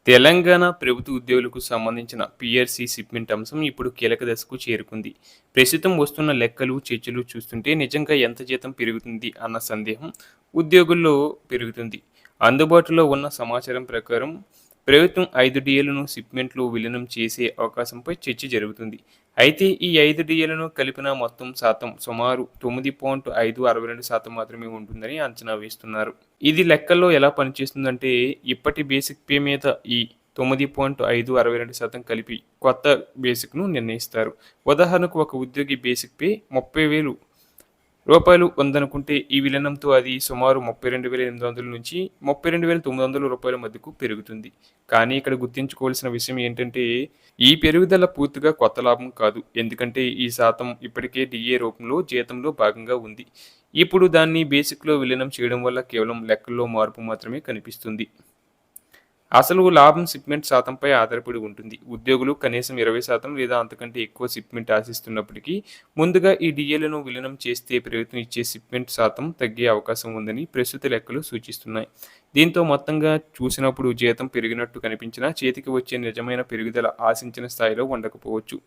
తెలంగాణ ప్రభుత్వ ఉద్యోగులకు సంబంధించిన పీఆర్సీ షిప్మెంట్ అంశం ఇప్పుడు కీలక దశకు చేరుకుంది. ప్రస్తుతం వస్తున్న లెక్కలు, చర్చలు చూస్తుంటే నిజంగా ఎంత జీతం పెరుగుతుంది అన్న సందేహం ఉద్యోగుల్లో పెరుగుతుంది. అందుబాటులో ఉన్న సమాచారం ప్రకారం ప్రభుత్వం 5 డిఏలను షిప్మెంట్లో విలీనం చేసే అవకాశంపై చర్చ జరుగుతుంది. అయితే ఈ 5 డిఏలను కలిపిన మొత్తం శాతం సుమారు 9.562% మాత్రమే ఉంటుందని అంచనా వేస్తున్నారు. ఇది లెక్కల్లో ఎలా పనిచేస్తుందంటే ఇప్పటి బేసిక్ పే మీద ఈ 9.562% కలిపి కొత్త బేసిక్‌ను నిర్ణయిస్తారు. ఉదాహరణకు ఒక ఉద్యోగి బేసిక్ పే 30,000 రూపాయలు ఉందనుకుంటే ఈ విలీనంతో అది సుమారు 32,800 నుంచి 32,900 రూపాయల మధ్యకు పెరుగుతుంది. కానీ ఇక్కడ గుర్తుంచుకోవాల్సిన విషయం ఏంటంటే ఈ పెరుగుదల పూర్తిగా కొత్త లాభం కాదు. ఎందుకంటే ఈ శాతం ఇప్పటికే డీఏ రూపంలో జీతంలో భాగంగా ఉంది. ఇప్పుడు దాన్ని బేసిక్‌లో విలీనం చేయడం వల్ల కేవలం లెక్కల్లో మార్పు మాత్రమే కనిపిస్తుంది. అసలు లాభం షిప్మెంట్ శాతంపై ఆధారపడి ఉంటుంది. ఉద్యోగులు కనీసం 20% లేదా అంతకంటే ఎక్కువ షిప్మెంట్ ఆశిస్తున్నప్పటికీ ముందుగా ఈ డీఏలను విలీనం చేస్తే ప్రభుత్వం ఇచ్చే షిప్మెంట్ శాతం తగ్గే అవకాశం ఉందని ప్రస్తుత లెక్కలు సూచిస్తున్నాయి. దీంతో మొత్తంగా చూసినప్పుడు జీతం పెరిగినట్టు కనిపించినా చేతికి వచ్చే నిజమైన పెరుగుదల ఆశించిన స్థాయిలో ఉండకపోవచ్చు.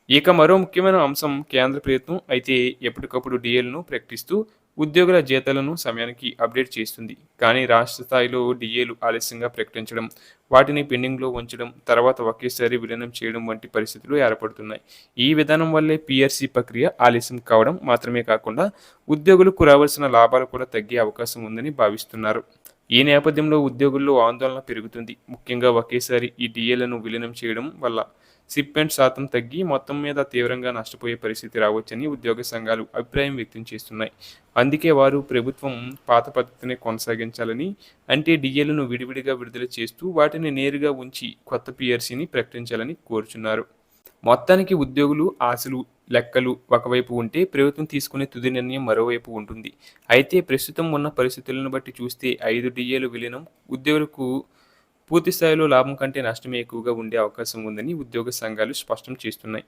ఇక మరో ముఖ్యమైన అంశం కేంద్ర ప్రభుత్వం అయితే ఎప్పటికప్పుడు డీఏలను ప్రకటిస్తూ ఉద్యోగుల జీతాలను సమయానికి అప్డేట్ చేస్తుంది. కానీ రాష్ట్ర స్థాయిలో డీఏలు ఆలస్యంగా ప్రకటించడం, వాటిని పెండింగ్లో ఉంచడం, తర్వాత ఒకేసారి విలీనం చేయడం వంటి పరిస్థితులు ఏర్పడుతున్నాయి. ఈ విధానం వల్లే పీఆర్సీ ప్రక్రియ ఆలస్యం కావడం మాత్రమే కాకుండా ఉద్యోగులకు రావాల్సిన లాభాలు కూడా తగ్గే అవకాశం ఉందని భావిస్తున్నారు. ఈ నేపథ్యంలో ఉద్యోగుల్లో ఆందోళన పెరుగుతుంది. ముఖ్యంగా ఒకేసారి ఈ డీఏలను విలీనం చేయడం వల్ల షిప్మెంట్ శాతం తగ్గి మొత్తం మీద తీవ్రంగా నష్టపోయే పరిస్థితి రావచ్చని ఉద్యోగ సంఘాలు అభిప్రాయం వ్యక్తం చేస్తున్నాయి. అందుకే వారు ప్రభుత్వం పాత పద్ధతిని కొనసాగించాలని, అంటే డీఏలను విడివిడిగా విడుదల చేస్తూ వాటిని నేరుగా ఉంచి కొత్త పీఆర్సీని ప్రకటించాలని కోరుచున్నారు. మొత్తానికి ఉద్యోగులు ఆశలు, లెక్కలు ఒకవైపు ఉంటే ప్రభుత్వం తీసుకునే తుది నిర్ణయం మరోవైపు ఉంటుంది. అయితే ప్రస్తుతం ఉన్న పరిస్థితులను బట్టి చూస్తే 5 డీఏలు విలీనం ఉద్యోగులకు పూర్తి స్థాయిలో లాభం కంటే నష్టమే ఎక్కువగా ఉండే అవకాశం ఉందని ఉద్యోగ సంఘాలు స్పష్టం చేస్తున్నాయి.